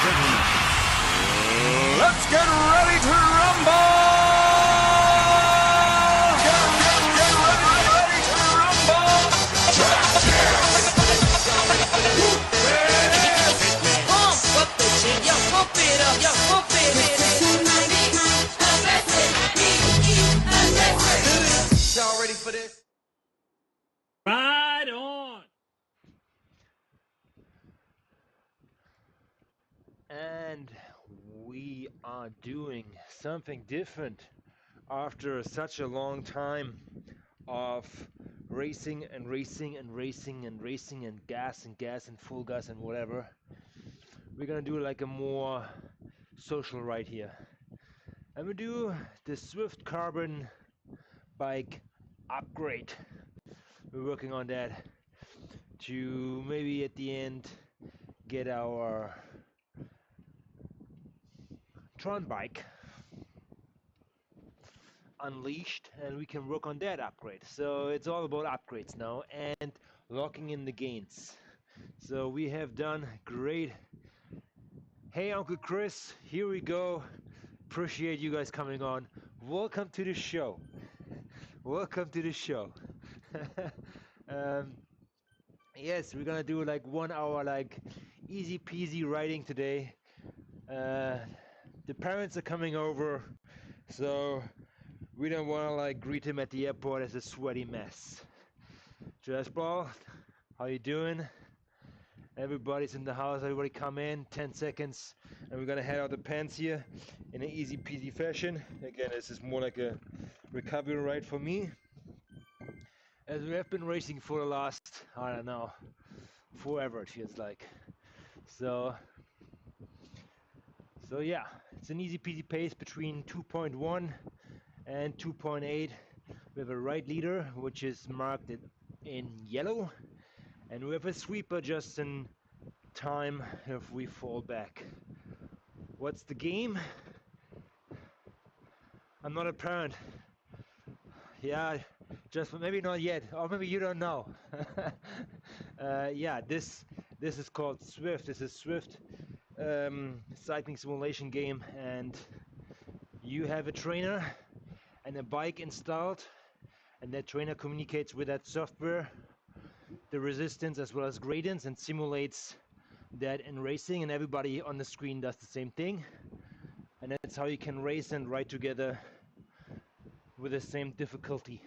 Let's get ready to rumble! Get ready to rumble! Pump up the jig, yo, pump it up, yo, pump it up. Y'all ready for this? Right on. And we are doing something different after such a long time of racing and racing and racing and racing and gas and full gas and whatever. We're gonna do like a more social ride here. And we do the Swift Carbon bike upgrade. We're working on that to maybe at the end get our Tron bike unleashed, and we can work on that upgrade. So it's all about upgrades now and locking in the gains. So we have done great. Hey Uncle Chris, here we go. Appreciate you guys coming on. Welcome to the show. Welcome to the show. Yes, we're gonna do like 1 hour like easy peasy riding today. The parents are coming over, so we don't want to like greet him at the airport as a sweaty mess. Dressball, how you doing? Everybody's in the house. Everybody come in. 10 seconds, and we're gonna head out the pants here in an easy peasy fashion. Again, this is more like a recovery ride for me, as we have been racing for the last, I don't know, forever it feels like. So yeah, it's an easy peasy pace between 2.1 and 2.8. We have a right leader, which is marked in yellow, and we have a sweeper just in time if we fall back. What's the game? I'm not a parent. Yeah, just maybe not yet, or maybe you don't know. Yeah, this is called Swift. This is Swift cycling simulation game, and you have a trainer and a bike installed, and that trainer communicates with that software the resistance as well as gradients and simulates that in racing, and everybody on the screen does the same thing, and that's how you can race and ride together with the same difficulty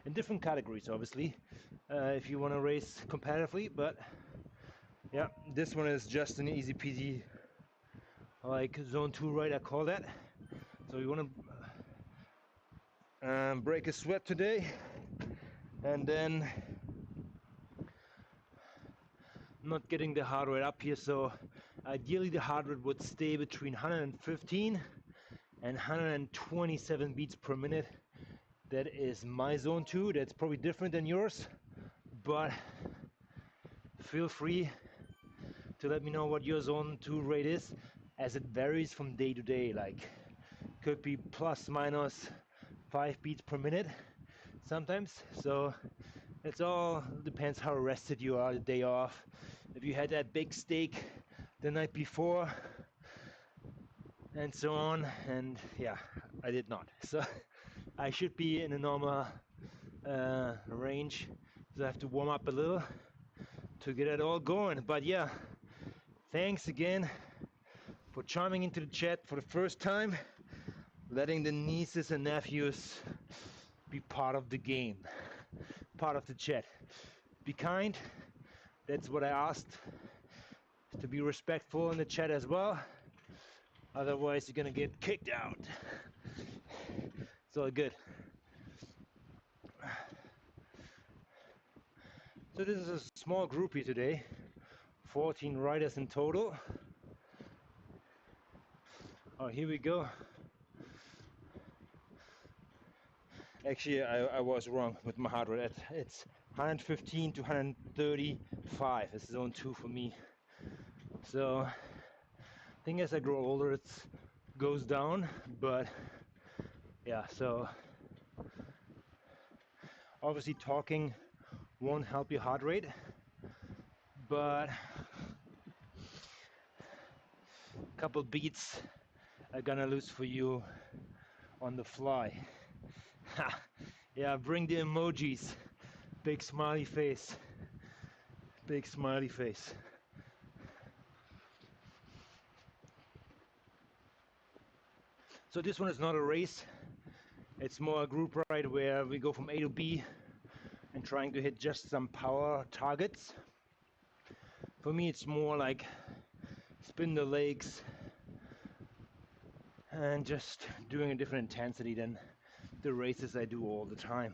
in different categories, obviously, if you want to race competitively. But yeah, this one is just an easy peasy like Zone 2 ride, I call that. So you want to break a sweat today, and then not getting the heart rate up here. So ideally the heart rate would stay between 115 and 127 beats per minute. That is my Zone 2. That's probably different than yours, but feel free to let me know what your Zone 2 rate is, as it varies from day to day. Like, could be plus minus 5 beats per minute sometimes. So it's all depends how rested you are the day off. If you had that big steak the night before and so on, and yeah, I did not. So I should be in a normal range, so I have to warm up a little to get it all going. But yeah, thanks again for chiming into the chat for the first time, letting the nieces and nephews be part of the game, part of the chat. Be kind, that's what I asked, to be respectful in the chat as well, otherwise you're gonna get kicked out. It's all good. So this is a small group here today, 14 riders in total. Oh, here we go. Actually, I was wrong with my heart rate. It's 115 to 135. It's Zone 2 for me. So I think as I grow older, it goes down, but yeah, so obviously talking won't help your heart rate, but couple beats I'm gonna lose for you on the fly. Ha! Yeah, bring the emojis. Big smiley face. Big smiley face. So this one is not a race. It's more a group ride where we go from A to B and trying to hit just some power targets. For me, it's more like spin the legs and just doing a different intensity than the races I do all the time.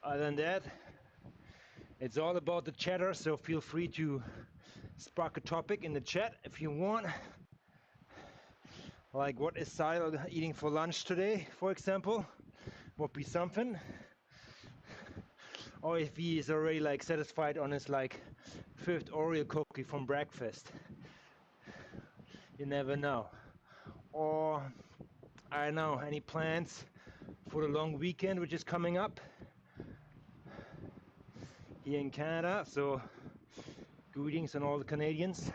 Other than that, it's all about the chatter, so feel free to spark a topic in the chat if you want. Like, what is Sile eating for lunch today, for example? Would be something. Or if he is already like satisfied on his like 5th Oreo cookie from breakfast. You never know. Or, I don't know, any plans for the long weekend which is coming up here in Canada? So, greetings on all the Canadians.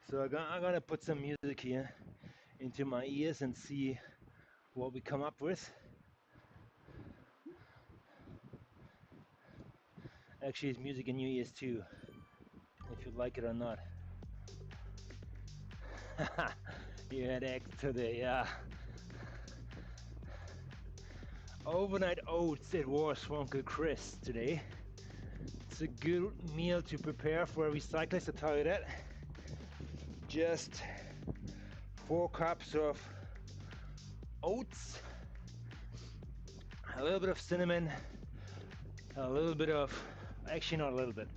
So I'm gonna put some music here into my ears and see what we come up with. Actually, it's music in your ears too, if you like it or not. You had eggs today, yeah. Overnight oats it was from Uncle Chris today. It's a good meal to prepare for every cyclist, I'll tell you that. Just 4 cups of oats, a little bit of cinnamon, a little bit of, actually not a little bit,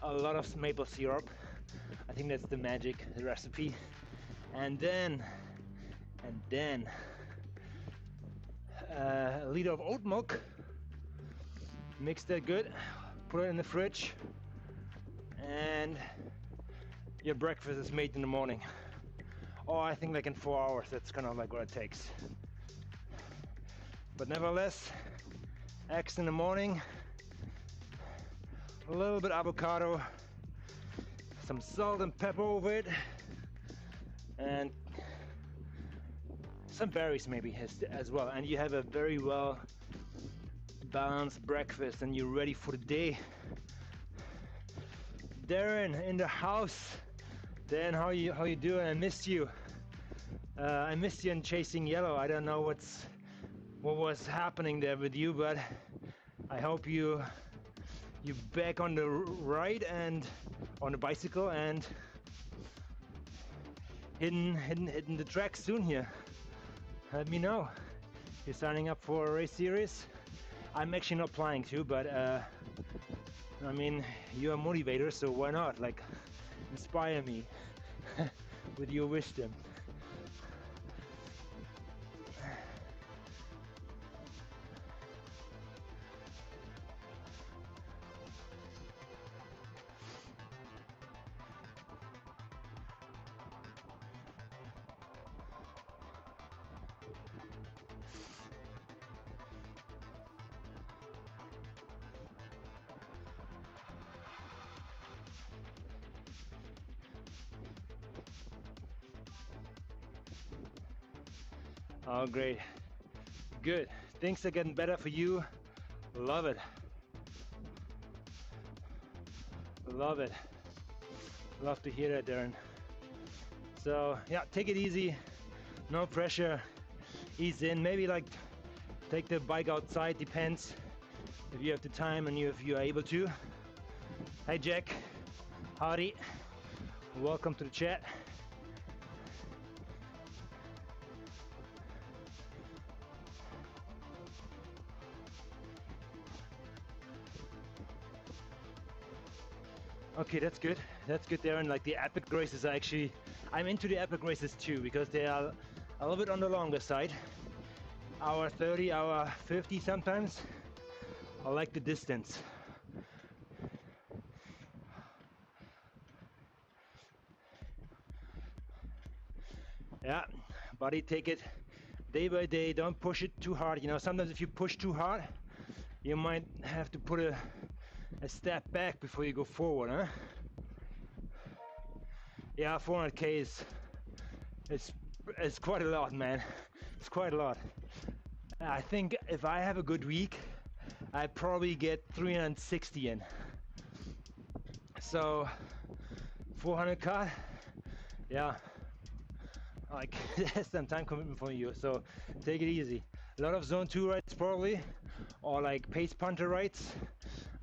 a lot of maple syrup. I think that's the magic recipe. And then a liter of oat milk. Mix that good, put it in the fridge, and your breakfast is made in the morning. Or I think like in 4 hours, that's kind of like what it takes. But nevertheless, eggs in the morning, a little bit avocado, some salt and pepper over it, and some berries maybe as well. And you have a very well balanced breakfast and you're ready for the day. Darren in the house. Dan, how you doing? I missed you. I missed you in Chasing Yellow. I don't know what was happening there with you, but I hope you're back on the ride and on the bicycle and hitting the track soon here. Let me know. You're signing up for a race series. I'm actually not planning to, but I mean, you're a motivator, so why not? Like, inspire me with your wisdom. Oh, great. Good. Things are getting better for you. Love it. Love it. Love to hear that, Darren. So, yeah, take it easy. No pressure. Ease in. Maybe like take the bike outside. Depends if you have the time and if you are able to. Hi, Jack. Howdy. Welcome to the chat. Okay, that's good. That's good, Darren. Like the epic races are actually, I'm into the epic races too because they are a little bit on the longer side. Hour 30, hour 50 sometimes. I like the distance. Yeah, buddy, take it day by day. Don't push it too hard. You know, sometimes if you push too hard, you might have to put a step back before you go forward, huh? Yeah, 400k is quite a lot, man. It's quite a lot. I think if I have a good week, I probably get 360 in. So 400 cut, yeah, like that's some time commitment for you. So take it easy. A lot of zone 2 rides probably, or like pace punter rides.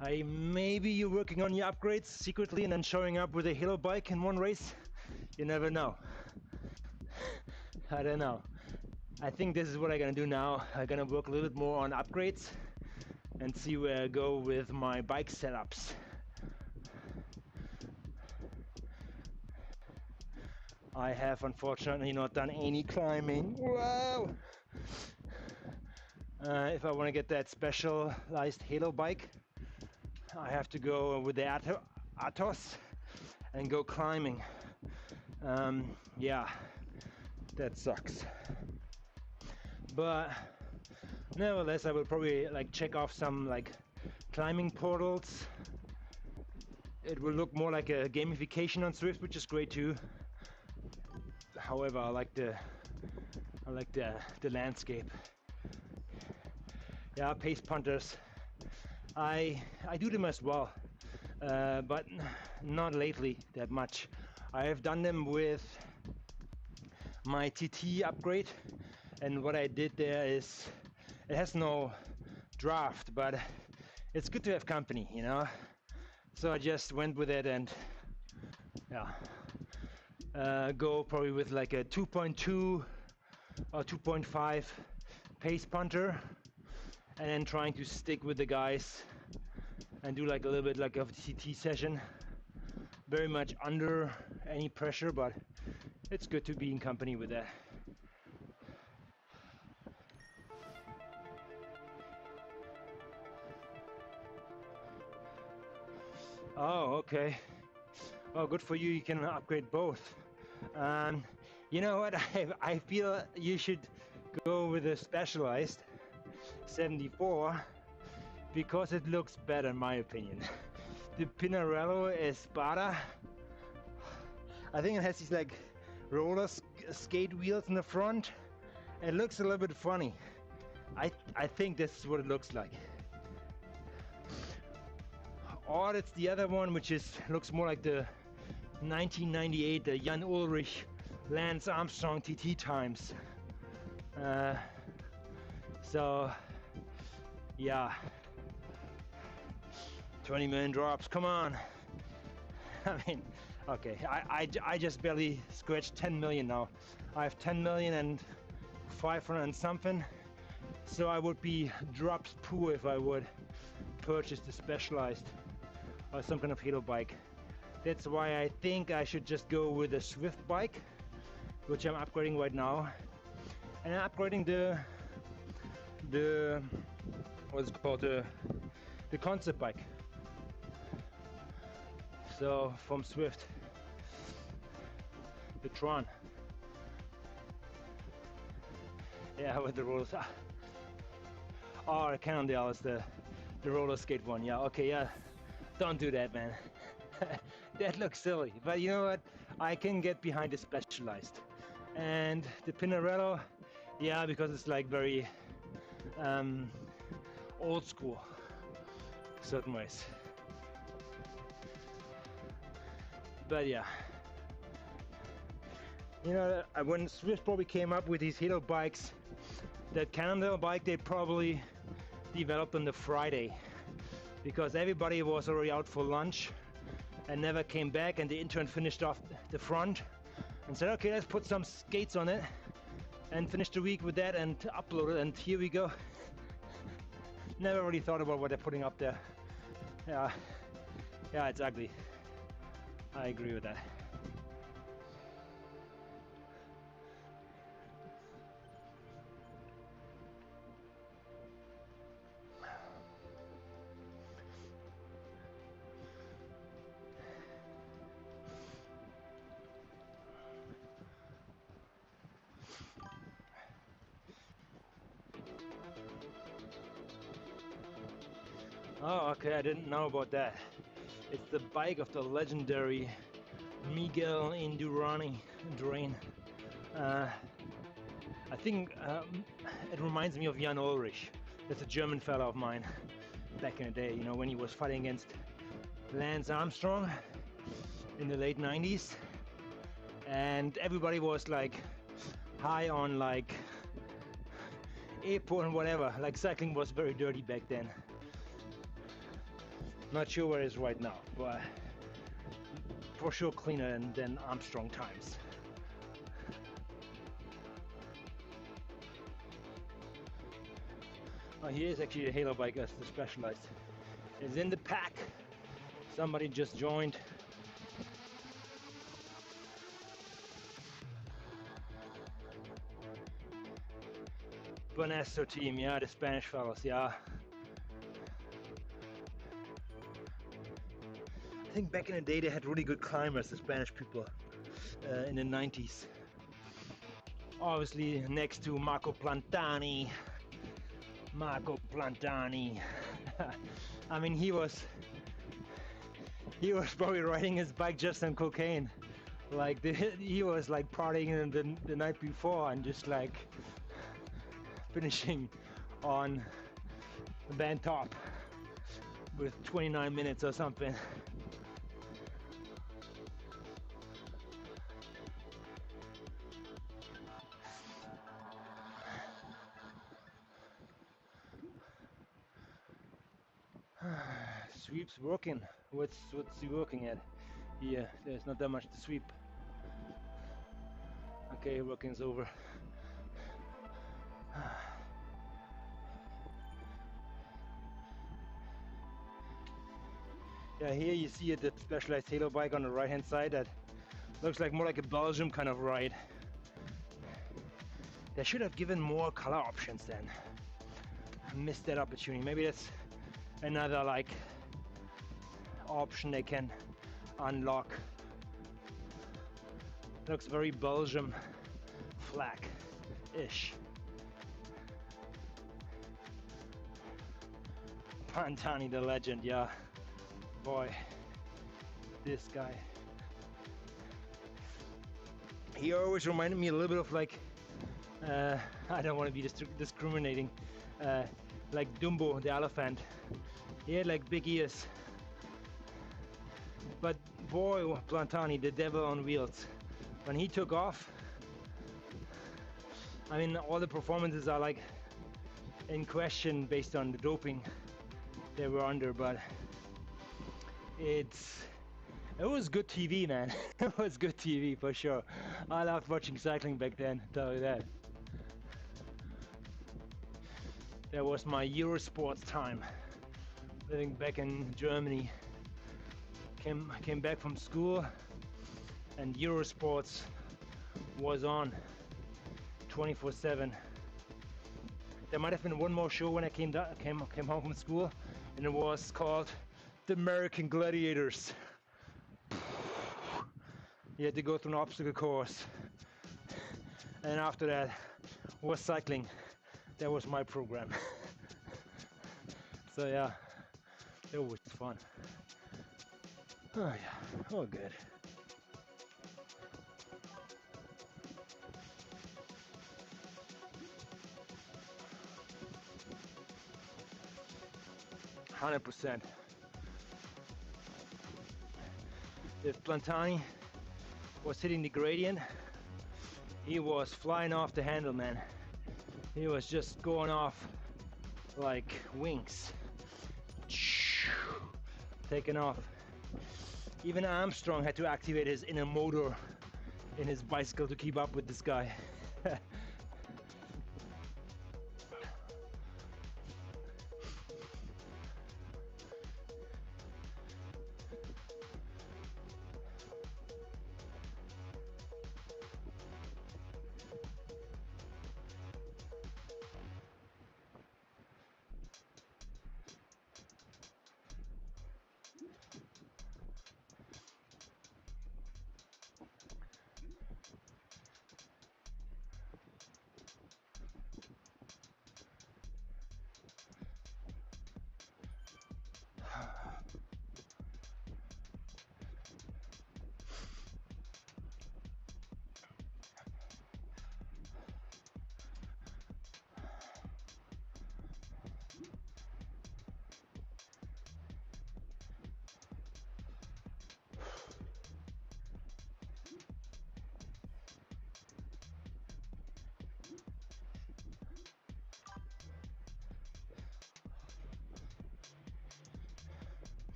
Maybe you're working on your upgrades secretly and then showing up with a halo bike in one race. You never know. I don't know. I think this is what I'm gonna do now. I'm gonna work a little bit more on upgrades and see where I go with my bike setups. I have unfortunately not done any climbing. Wow! If I want to get that specialized halo bike, I have to go with the Atos and go climbing. Yeah, that sucks. But nevertheless, I will probably like check off some like climbing portals. It will look more like a gamification on Swift, which is great too. However, I like the landscape. Yeah, pace punters. I do them as well, but not lately that much. I have done them with my TT upgrade, and what I did there is it has no draft, but it's good to have company, you know. So I just went with it and yeah, go probably with like a 2.2 or 2.5 pace punter, and then trying to stick with the guys and do like a little bit like of a TT session, very much under any pressure, but it's good to be in company with that. Oh, okay. Oh, good for you. You can upgrade both. Um, you know what? I feel you should go with a specialized 74 because it looks better, in my opinion. The Pinarello Espada, I think it has these like roller skate wheels in the front. It looks a little bit funny. I think this is what it looks like. Or it's the other one, which looks more like the 1998 Jan Ulrich Lance Armstrong TT times. So yeah, 20 million drops, come on. I mean, okay, I just barely scratched 10 million now. I have 10 million and 500 and something, so I would be drops poor if I would purchase the specialized or some kind of halo bike. That's why I think I should just go with a Swift bike, which I'm upgrading right now, and I'm upgrading the what's it called, the concept bike. So from Swift, the Tron. Yeah, with the rollers. Oh, the Cannondale is the roller skate one. Yeah, okay, yeah. Don't do that, man. That looks silly. But you know what? I can get behind the specialized. And the Pinarello, yeah, because it's like very old school, certain ways. But yeah, you know, when Swift probably came up with these halo bikes, that Cannondale bike they probably developed on the Friday, because everybody was already out for lunch and never came back, and the intern finished off the front and said, okay, let's put some skates on it, and finish the week with that and upload it, and here we go. Never really thought about what they're putting up there. Yeah, it's ugly. I agree with that. Oh, okay, I didn't know about that. It's the bike of the legendary Miguel Indurain. Uh, I think it reminds me of Jan Ulrich. That's a German fella of mine back in the day, you know, when he was fighting against Lance Armstrong in the late 90s. And everybody was like high on like EPO and whatever. Like cycling was very dirty back then. Not sure where it is right now, but for sure cleaner than Armstrong times. Oh, here is actually a Halo bike as the Specialized. It's in the pack. Somebody just joined. Bonesto team, yeah, the Spanish fellows, yeah. I think back in the day they had really good climbers, the Spanish people, in the 90s. Obviously next to Marco Plantani. I mean, he was probably riding his bike just on cocaine. Like he was like partying the night before and just like finishing on the band top with 29 minutes or something. Sweep's working. What's he working at? Here, there's not that much to sweep. Okay, working's over. Yeah, here you see the Specialized Halo bike on the right hand side. That looks like more like a Belgium kind of ride. They should have given more color options then. I missed that opportunity. Maybe that's another like option they can unlock. Looks very Belgium flag-ish. Pantani the legend, yeah. Boy, this guy. He always reminded me a little bit of like, I don't want to be discriminating, like Dumbo the elephant. He had like big ears. But boy, Plantani, the devil on wheels. When he took off, I mean, all the performances are like in question based on the doping they were under, but it was good TV, man. It was good TV for sure. I loved watching cycling back then, tell you that. That was my Eurosports time, living back in Germany. Came back from school and Eurosports was on 24/7. There might have been one more show when I came home from school, and it was called The American Gladiators. You had to go through an obstacle course, and after that was cycling. That was my program. So yeah, it was fun. Oh yeah, all good. %. If Plantani was hitting the gradient, he was flying off the handle, man. He was just going off like wings, taking off. Even Armstrong had to activate his inner motor in his bicycle to keep up with this guy.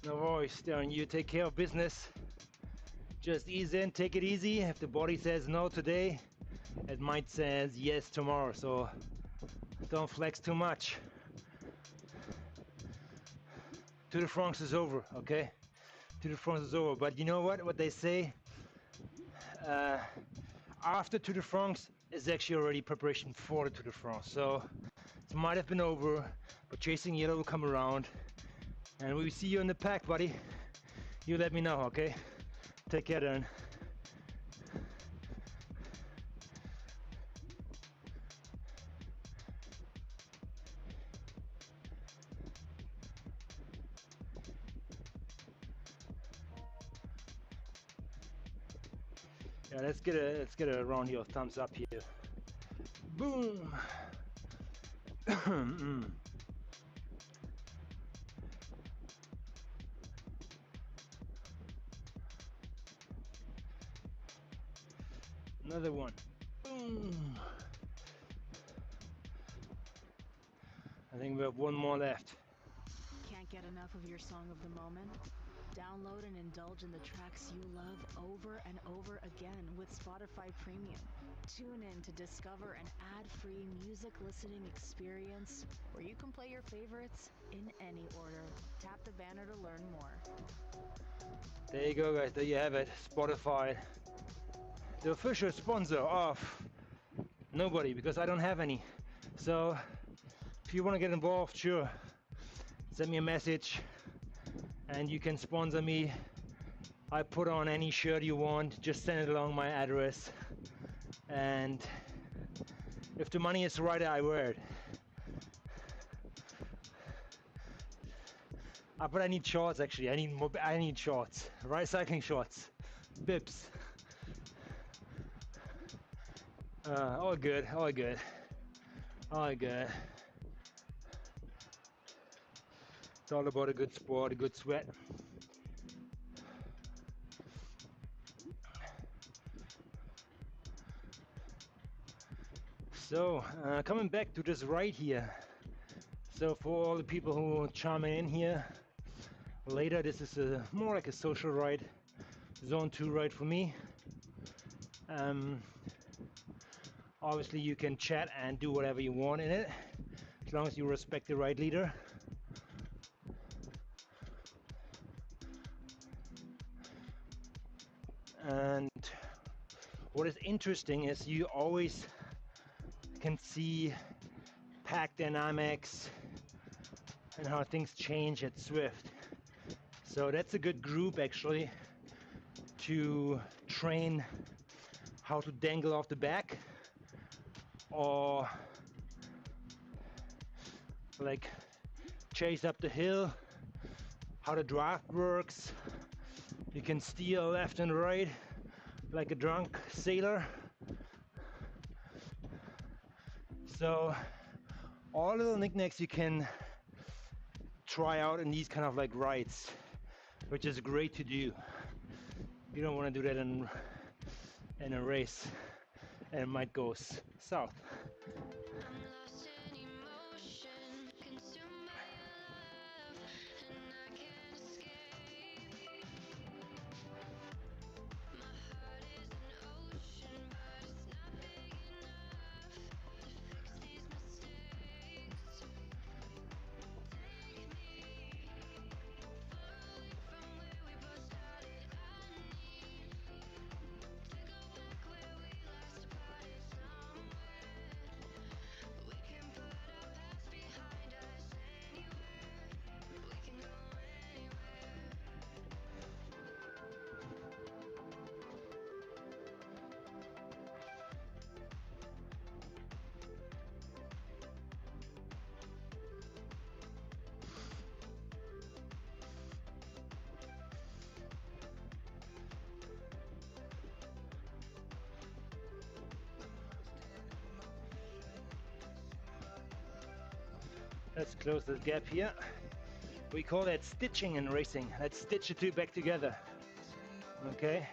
No worries, Darren, you take care of business. Just ease in, take it easy. If the body says no today, it might say yes tomorrow, so don't flex too much. Tour de France is over, okay? Tour de France is over, but you know what they say? After Tour de France is actually already preparation for the Tour de France. So it might have been over, but Chasing Yellow will come around, and we will see you in the pack, buddy. You let me know, okay? Take care, then. Yeah, let's get a round here of thumbs up here. Boom. Another one. Boom. I think we have one more left. Can't get enough of your song of the moment? Download and indulge in the tracks you love over and over again with Spotify Premium. Tune in to discover an ad-free music listening experience where you can play your favorites in any order. Tap the banner to learn more. There you go, guys. There you have it. Spotify, the official sponsor of nobody, because I don't have any. So if you want to get involved, sure, send me a message and you can sponsor me. I put on any shirt you want, just send it along my address, and if the money is right, I wear it. But I need shorts, actually. I need shorts, right? Cycling shorts, bibs. All good, all good, all good. It's all about a good sport, a good sweat. So, coming back to this ride here. So for all the people who chime in here later, this is more like a social ride, Zone 2 ride for me. Obviously you can chat and do whatever you want in it, as long as you respect the ride leader. And what is interesting is you always can see pack dynamics and how things change at Swift. So that's a good group actually to train how to dangle off the back, or like chase up the hill, how the draft works. You can steer left and right like a drunk sailor. So all little knickknacks you can try out in these kind of like rides, which is great to do. You don't want to do that in a race and it might go south. Let's close this gap here. We call that stitching in racing. Let's stitch the two back together. Okay?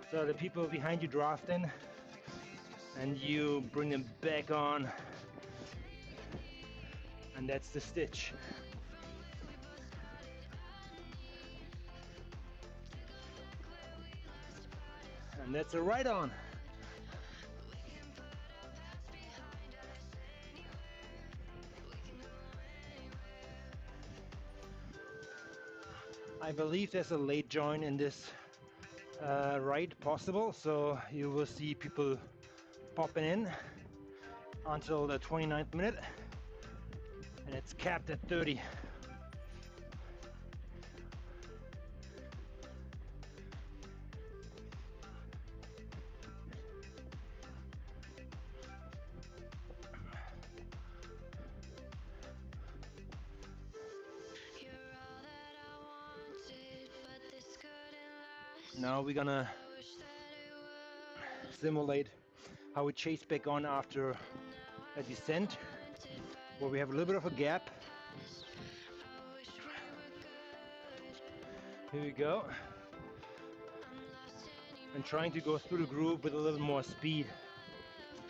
So the people behind you draft in and you bring them back on, and that's the stitch. And that's a right on. I believe there's a late join in this ride possible, so you will see people popping in until the 29th minute, and it's capped at 30. Now we're gonna simulate how we chase back on after a descent, where we have a little bit of a gap. Here we go. And trying to go through the groove with a little more speed,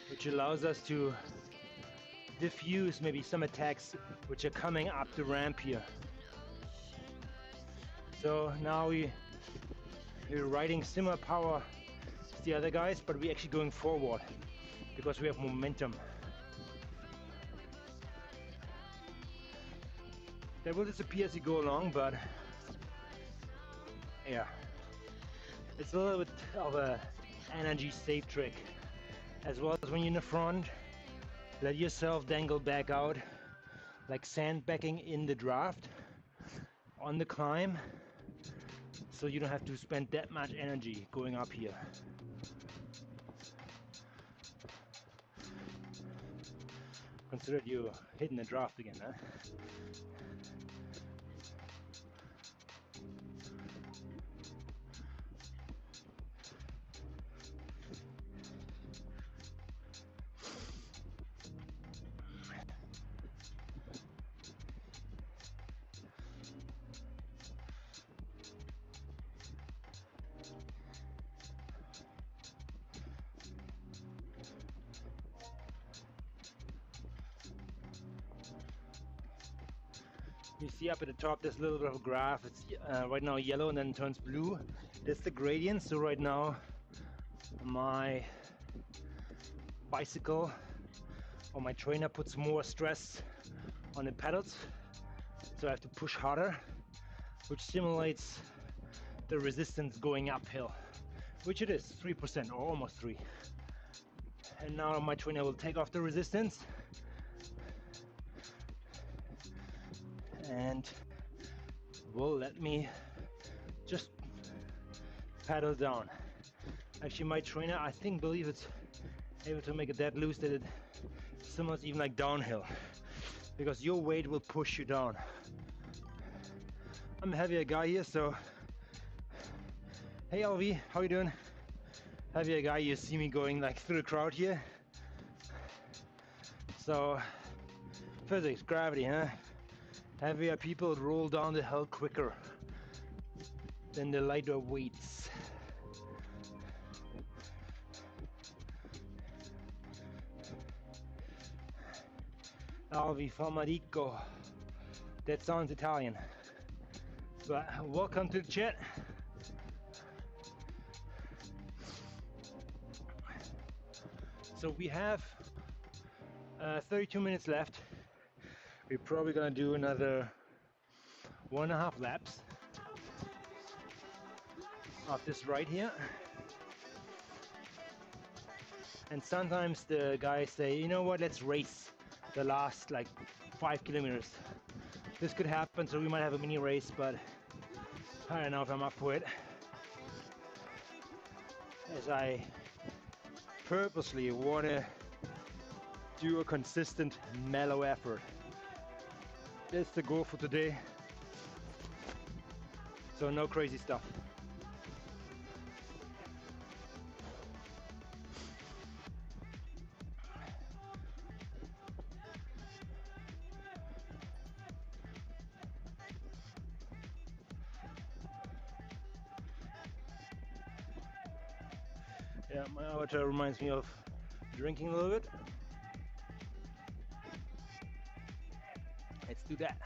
which allows us to diffuse maybe some attacks which are coming up the ramp here. So now we're riding similar power as the other guys, but we're actually going forward because we have momentum. That will disappear as you go along, but yeah, it's a little bit of a energy save trick. As well as when you're in the front, let yourself dangle back out like sandbagging in the draft on the climb, so you don't have to spend that much energy going up here. Consider you hitting the draft again, huh? You see up at the top there's a little bit of a graph. It's right now yellow and then turns blue. That's the gradient. So right now my bicycle or my trainer puts more stress on the pedals, so I have to push harder, which simulates the resistance going uphill, which it is 3% or almost 3. And now my trainer will take off the resistance and will let me just pedal down. Actually, my trainer, I believe it's able to make it that loose that it simulates even like downhill, because your weight will push you down. I'm a heavier guy here, so hey LV, how you doing? Heavier guy, you see me going like through the crowd here. So physics, gravity, huh? Heavier people roll down the hill quicker than the lighter weights. Alvi Famarico. That sounds Italian. But welcome to the chat. So we have 32 minutes left. We're probably gonna do another 1.5 laps of this ride here. And sometimes the guys say, you know what, let's race the last like 5 kilometers. This could happen, so we might have a mini race, but I don't know if I'm up for it, as I purposely want to do a consistent mellow effort. That's the goal for today, so no crazy stuff. Yeah, my avatar reminds me of drinking a little bit. Let's do that.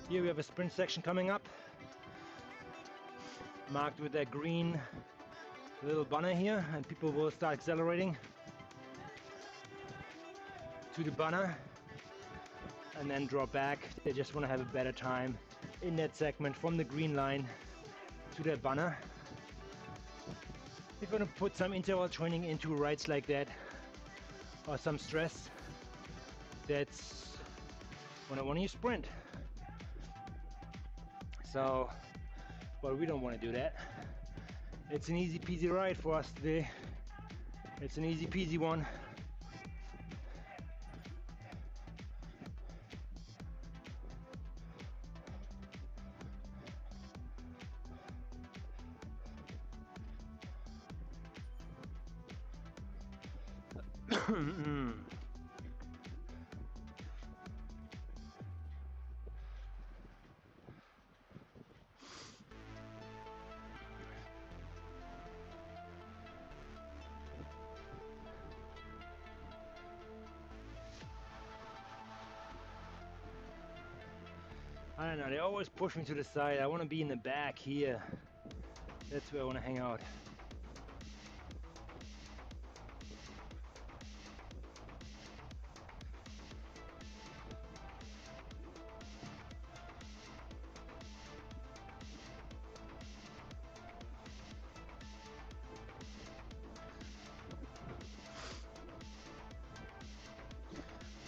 Here we have a sprint section coming up. marked with that green little banner here, and people will start accelerating to the banner and then drop back. They just want to have a better time in that segment from the green line to that banner. If you want to put some interval training into rides like that or some stress, that's when you sprint. So, but we don't want to do that. It's an easy peasy ride for us today. It's an easy peasy one. I don't know, they always push me to the side. I want to be in the back here. That's where I want to hang out.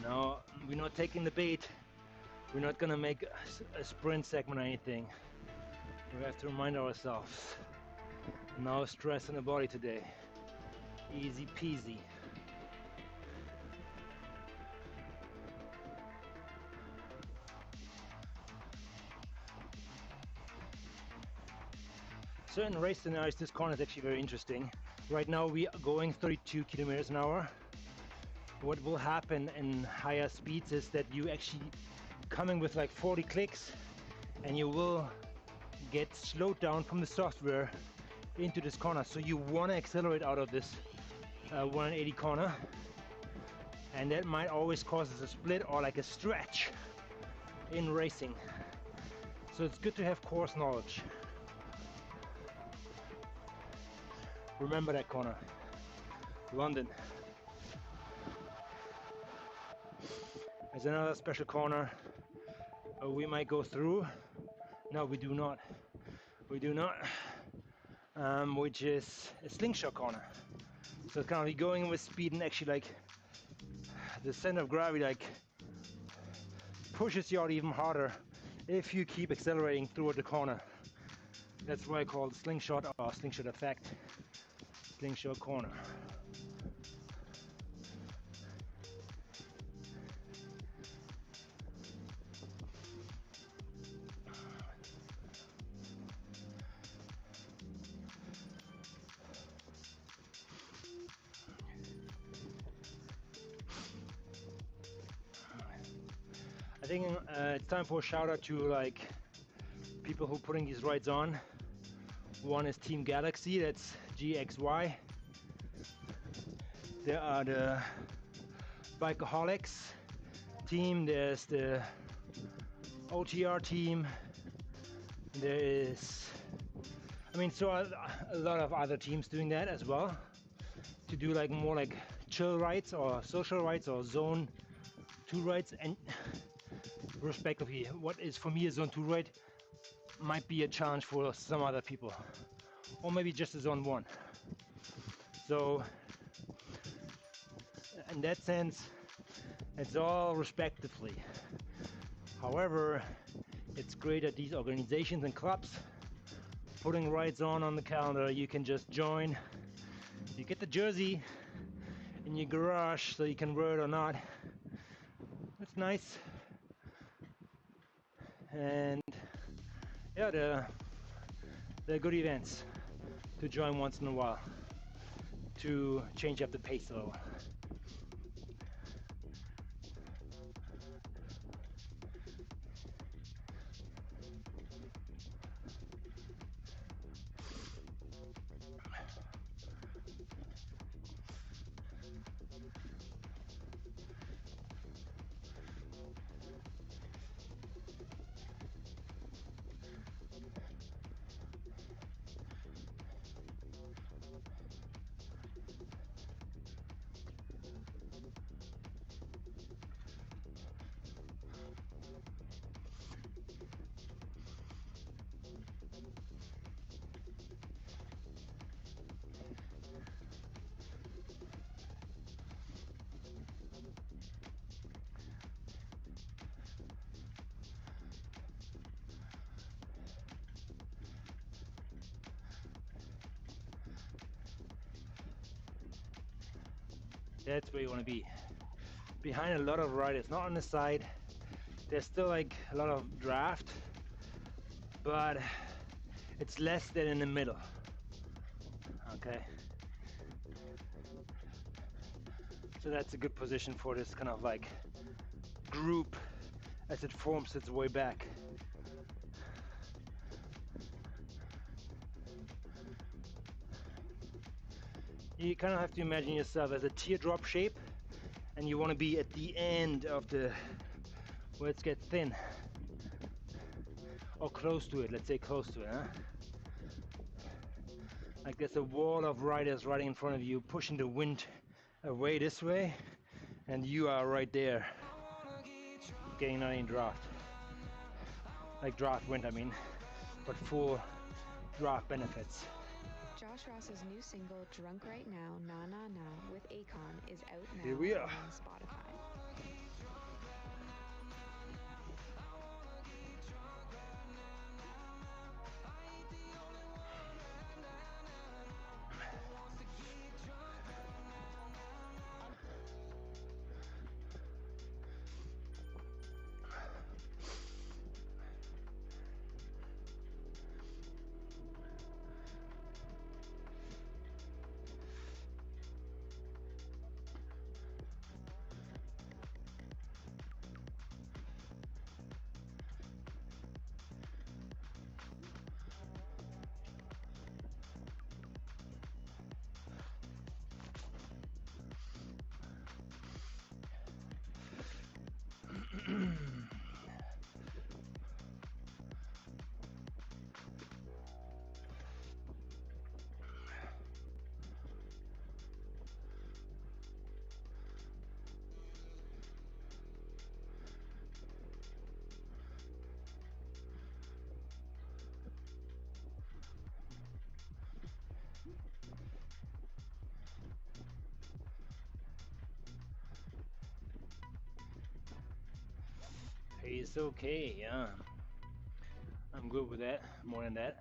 No, we're not taking the bait. We're not gonna make a sprint segment or anything. We have to remind ourselves. No stress in the body today. Easy peasy. Certain race scenarios, this corner is actually very interesting. Right now we are going 32 kilometers an hour. What will happen in higher speeds is that you actually coming with like 40 clicks and you will get slowed down from the software into this corner. So you want to accelerate out of this 180 corner, and that might always cause us a split or like a stretch in racing. So it's good to have course knowledge. Remember that corner. London. There's another special corner we might go through. No, we do not. We do not. Which is a slingshot corner. So it's kind of going with speed, and actually like the center of gravity like pushes you out even harder if you keep accelerating through the corner. That's why I call it slingshot or slingshot effect. Slingshot corner. I think it's time for a shout out to like people who are putting these rides on. One is Team Galaxy, that's GXY. There are the Bikeaholics team, there's the OTR team, there is, so a lot of other teams doing that as well, to do like more like chill rides or social rides or Zone 2 rides, and respectively, what is for me a Zone 2 ride might be a challenge for some other people, or maybe just a Zone 1. So in that sense, it's all respectively. However, it's great that these organizations and clubs putting rides on the calendar. You can just join, you get the jersey in your garage so you can wear it or not. It's nice. And yeah, they're good events to join once in a while to change up the pace a little. That's where you want to be. Behind a lot of riders, not on the side. There's still like a lot of draft, but it's less than in the middle. Okay. So that's a good position for this kind of like group as it forms its way back. You kind of have to imagine yourself as a teardrop shape, and you want to be at the end of the where it gets thin, or close to it. Let's say close to it, huh? Like there's a wall of riders riding in front of you, pushing the wind away this way, and you are right there, getting not in draft, like draft wind, I mean, but full draft benefits. Josh Ross's new single, Drunk Right Now, Na Na Na, with Akon is out now Here we are. on Spotify. It's okay, yeah. I'm good with that, more than that.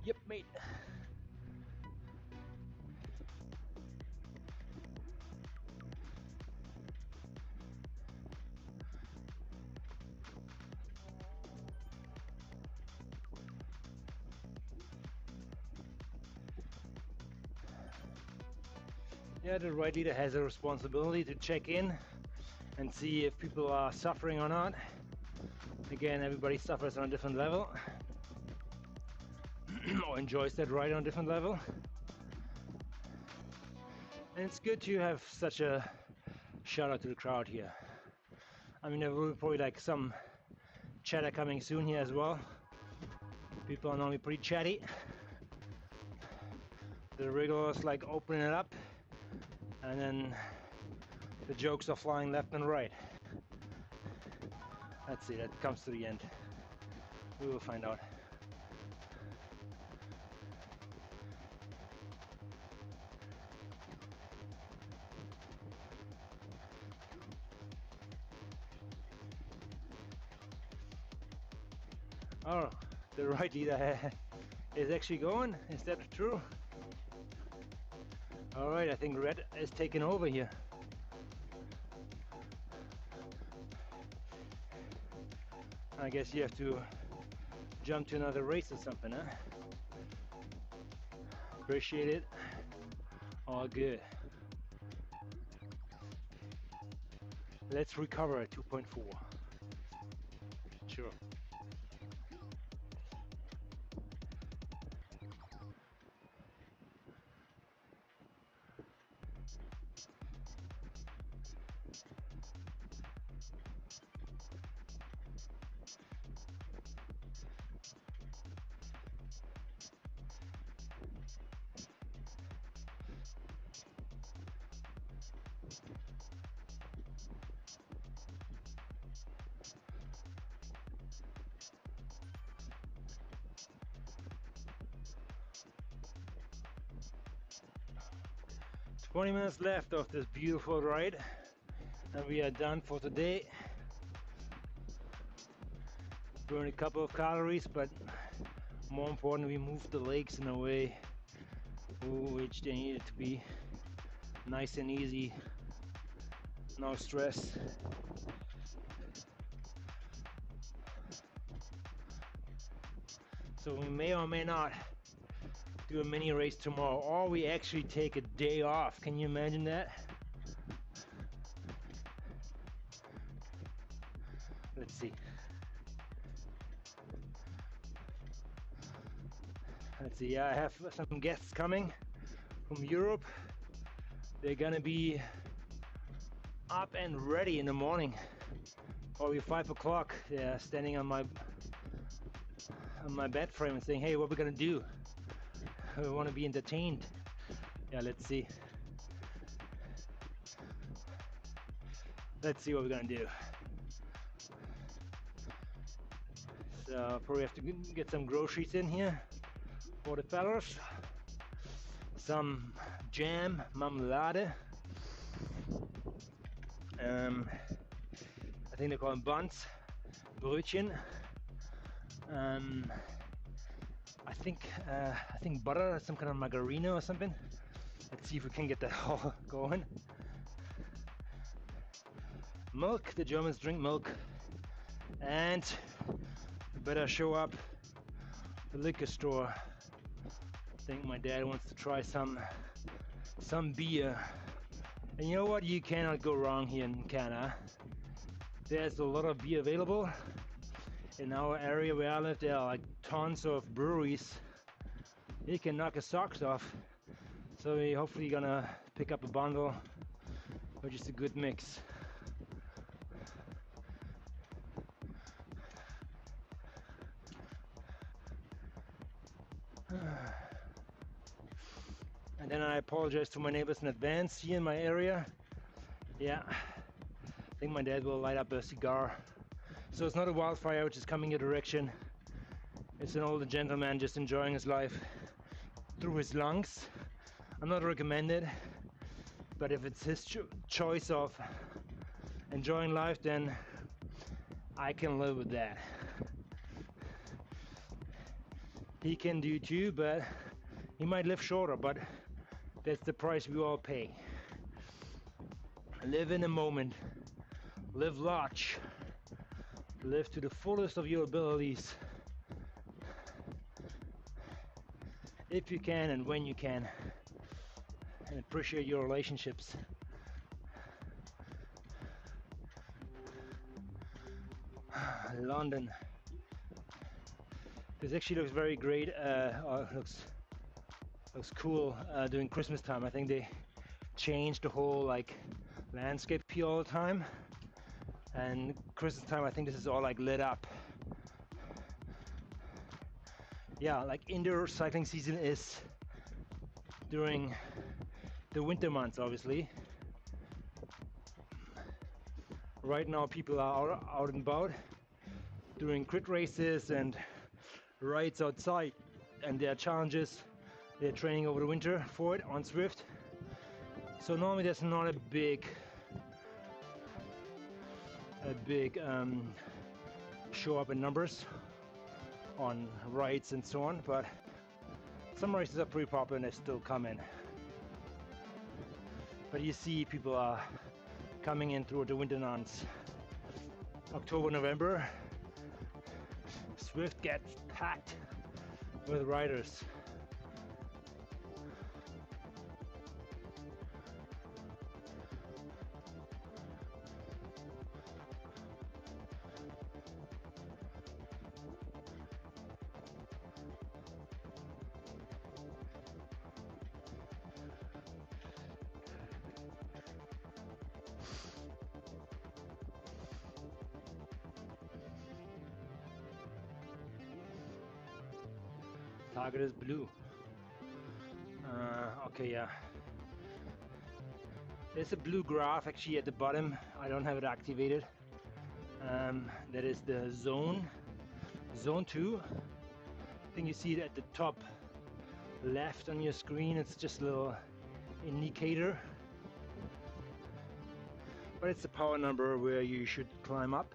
Yep, mate. Yeah, the ride leader has a responsibility to check in and see if people are suffering or not. Again, everybody suffers on a different level or enjoys that ride on a different level. And it's good to have such a shout out to the crowd here. I mean, there will be probably like some chatter coming soon here as well. People are normally pretty chatty. The regulars like opening it up, and then the jokes are flying left and right. Let's see, that comes to the end. We will find out. Oh, the ride leader is actually going. Is that true? All right, I think Red is taking over here. I guess you have to jump to another race or something, huh? Appreciate it. All good. Let's recover at 2.4. Sure. Twenty minutes left of this beautiful ride, and we are done for today. Burn a couple of calories, but more important, we moved the legs in a way which they needed to be. Nice and easy, no stress. So we may or may not do a mini race tomorrow, or we actually take a day off. Can you imagine that? Let's see. Let's see, yeah, I have some guests coming from Europe. They're gonna be up and ready in the morning, probably 5 o'clock. They're standing on my bed frame and saying, hey, what are we gonna do? We want to be entertained. Yeah, let's see. Let's see what we're gonna do. So probably have to get some groceries in here for the fellas. Some jam, marmalade. I think they call them buns, Brötchen. I think butter, some kind of margarine or something. Let's see if we can get that all going. Milk, the Germans drink milk. And we better show up the liquor store. I think my dad wants to try some beer. And you know what? You cannot go wrong here in Canada. There's a lot of beer available. In our area where I live, there are like tons of breweries. You can knock your socks off. So we're hopefully gonna pick up a bundle, which is a good mix. And then I apologize to my neighbors in advance here in my area. Yeah, I think my dad will light up a cigar. So it's not a wildfire which is coming your direction. It's an older gentleman just enjoying his life through his lungs. I'm not recommended, but if it's his choice of enjoying life, then I can live with that. He can do too, but he might live shorter, but that's the price we all pay. Live in the moment, live large, live to the fullest of your abilities. If you can and when you can, and appreciate your relationships. London. This actually looks very great. Looks cool during Christmas time. I think they changed the whole like landscape here all the time. And Christmas time, I think this is all like lit up. Yeah, like indoor cycling season is during the winter months, obviously. Right now, people are out and about doing crit races and rides outside, and there are challenges. They're training over the winter for it on Zwift. So normally there's not a big show up in numbers on rides and so on, but some races are pretty popular and they still come in. But you see people are coming in through the winter months. October, November, Zwift gets packed with riders. Target is blue. Okay, yeah. There's a blue graph actually at the bottom. I don't have it activated. That is the Zone 2. I think you see it at the top left on your screen. It's just a little indicator. But it's the power number where you should climb up.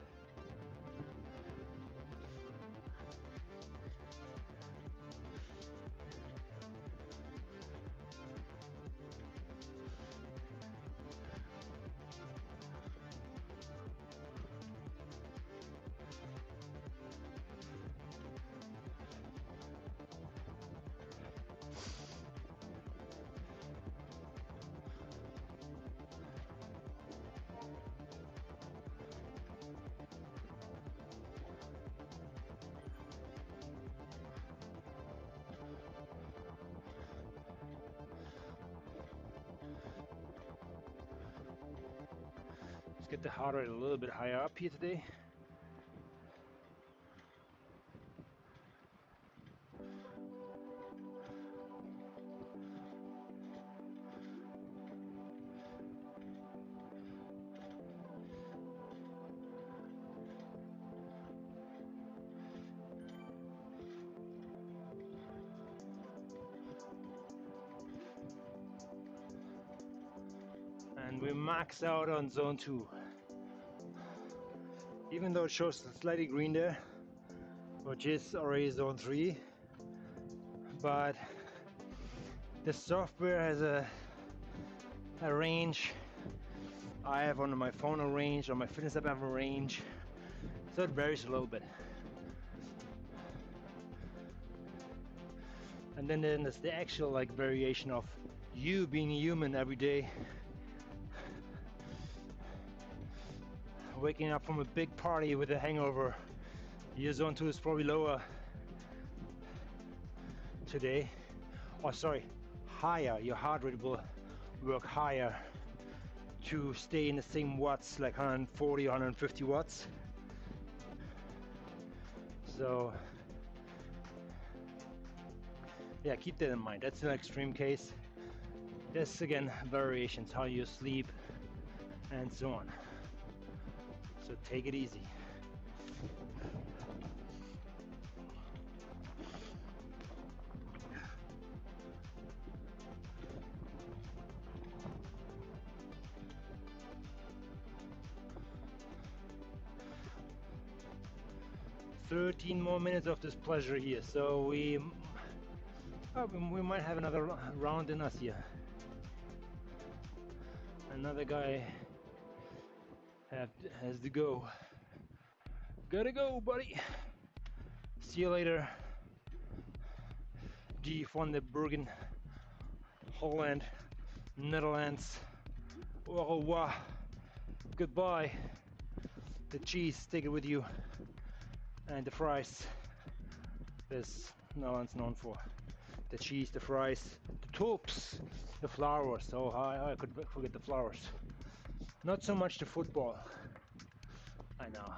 Get the heart rate a little bit higher up here today. And we max out on zone 2. Even though it shows slightly green there, which is already zone 3, but the software has a range. I have on my phone a range, on my fitness app I have a range, so it varies a little bit. And then there's the actual like variation of you being a human every day, waking up from a big party with a hangover. Your zone 2 is probably lower today, or sorry, higher. Your heart rate will work higher to stay in the same watts, like 140 or 150 watts. So yeah, keep that in mind. That's an extreme case. This again, variations, how you sleep and so on. So take it easy. "13 more minutes of this pleasure here, so we might have another round in us here." Another guy has to go. Gotta go, buddy. See you later. Die van de Bergen, Holland, Netherlands. Au revoir. Goodbye. The cheese, take it with you. And the fries. This Netherlands known for. The cheese, the fries, the tulps, the flowers. Oh, I could forget the flowers. Not so much the football. I know.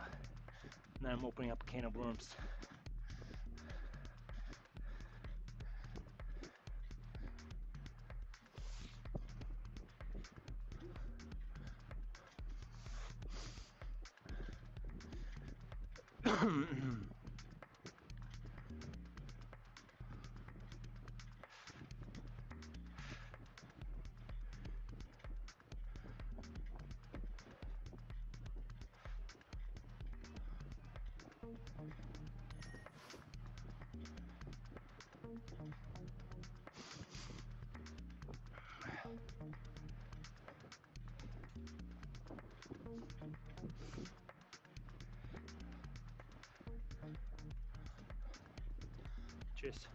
Now I'm opening up a can of worms. Cheers.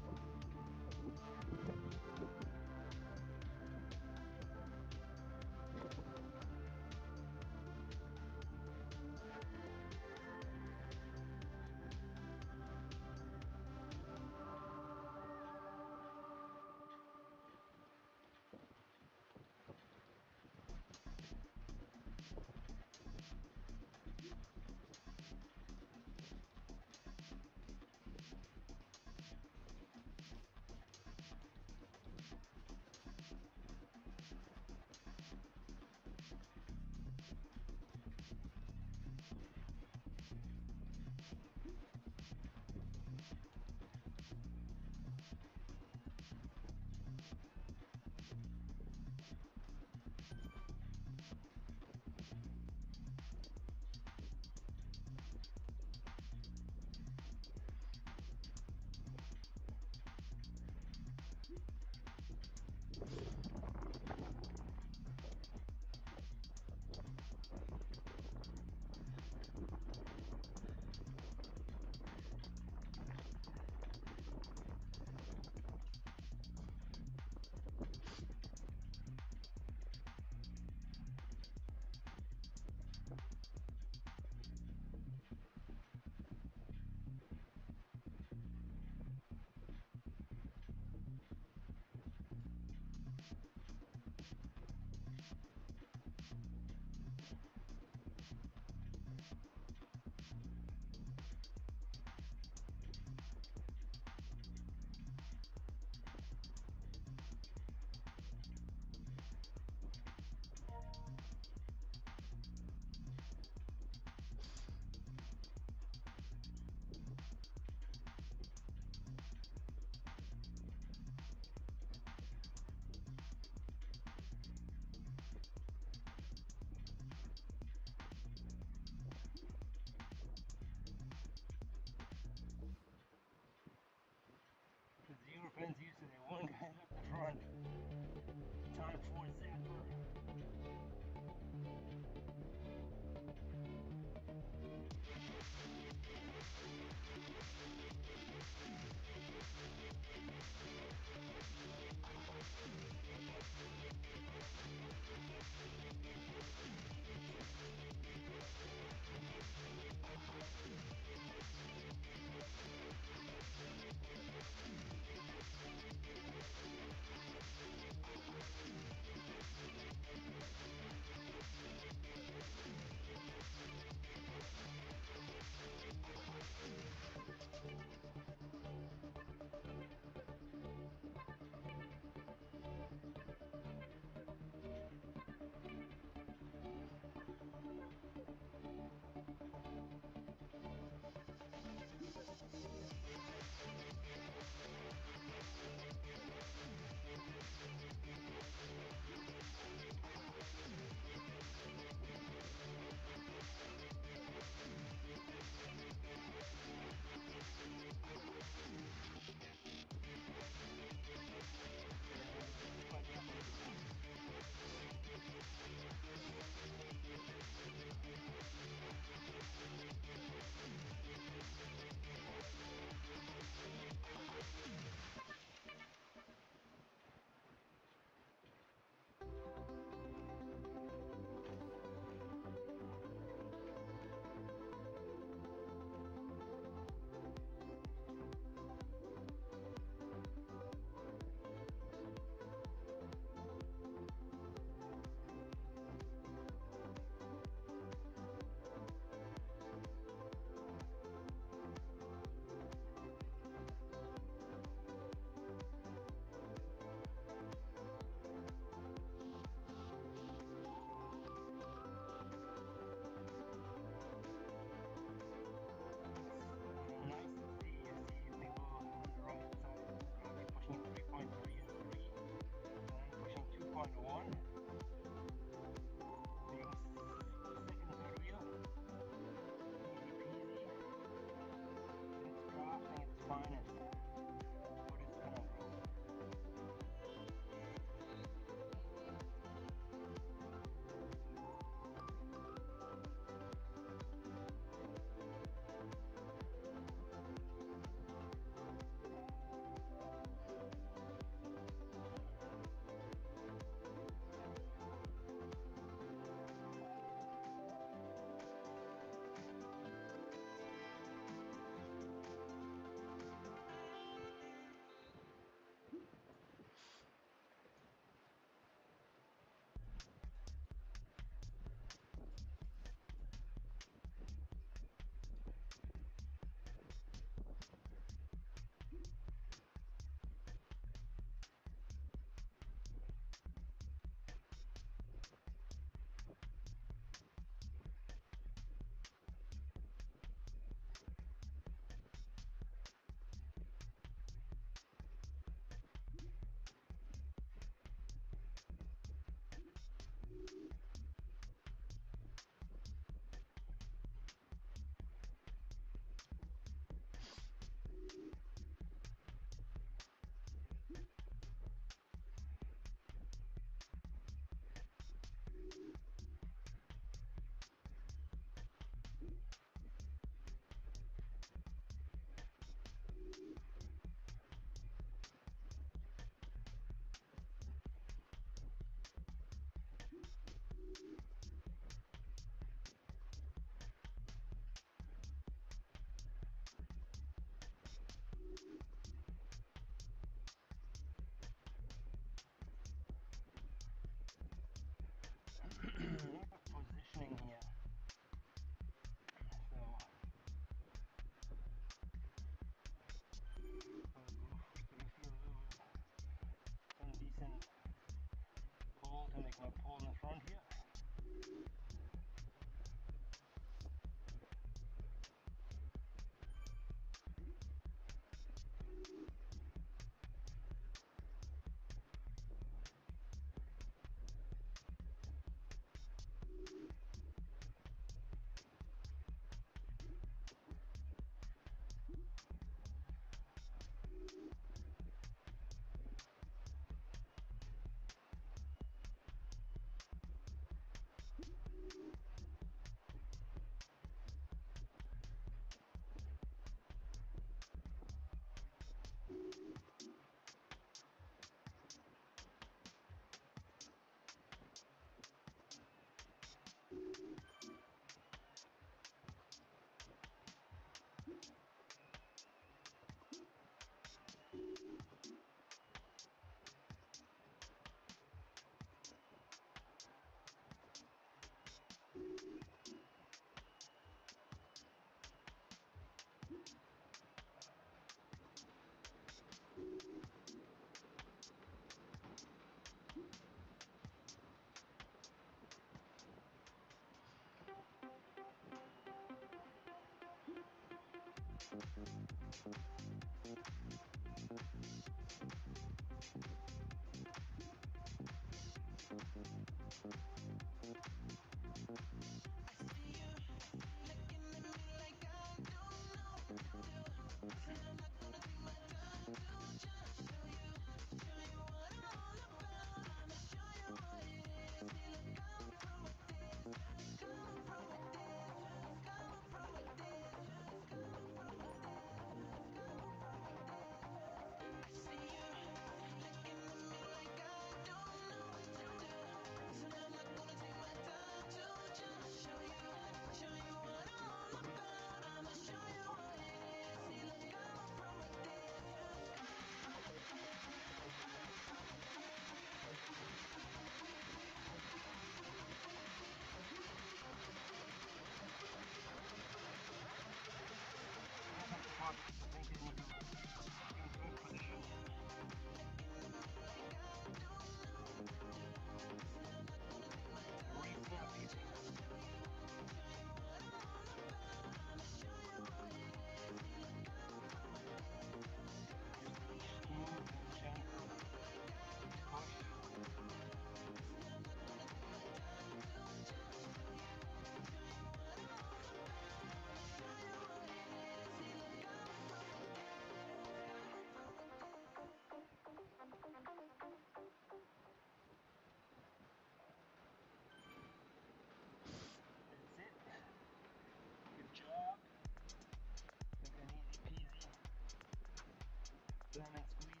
Lemon squeezy.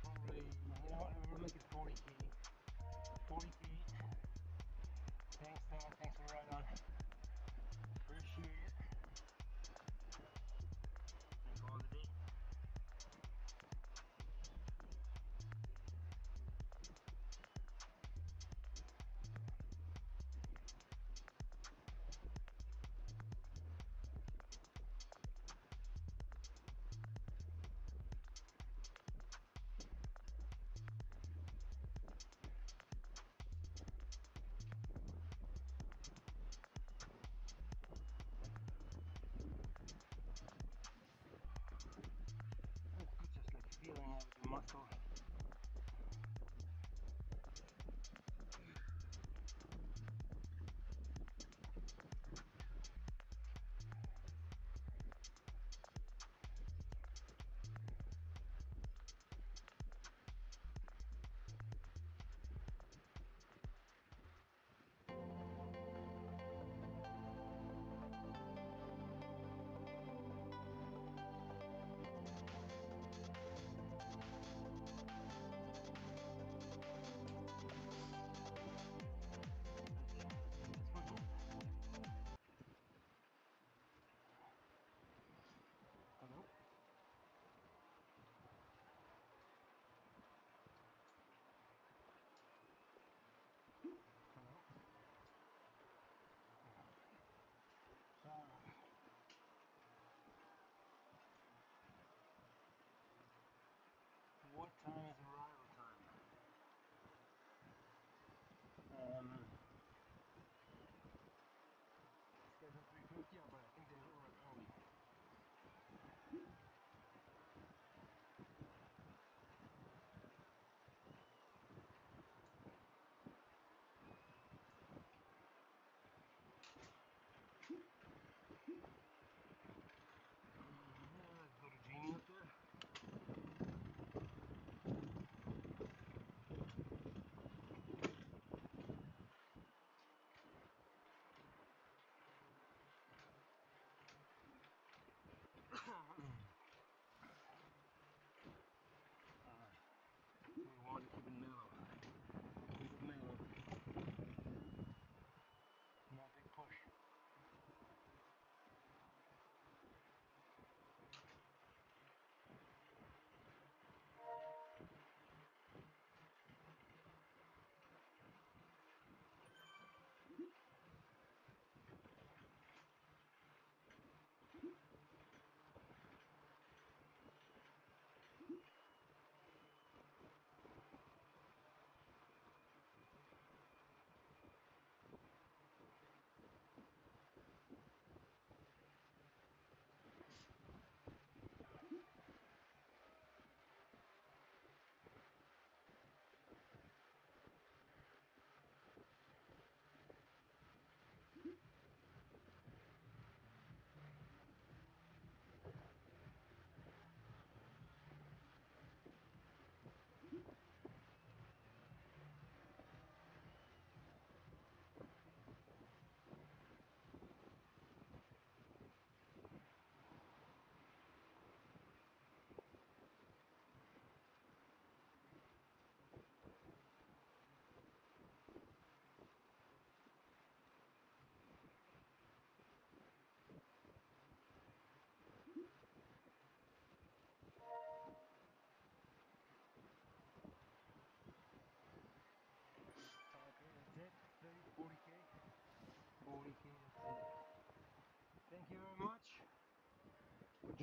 Probably, you know what, we'll make it 40k. 40k. Thanks, Tom. Thanks for right on. Appreciate it. And call it a day. Just like feeling out the muscle.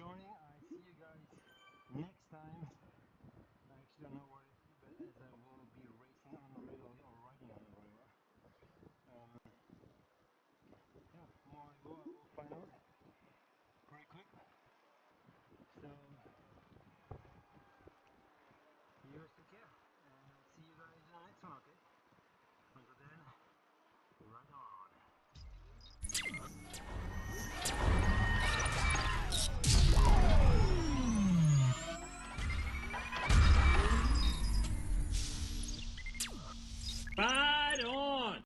joining. I see you guys next time.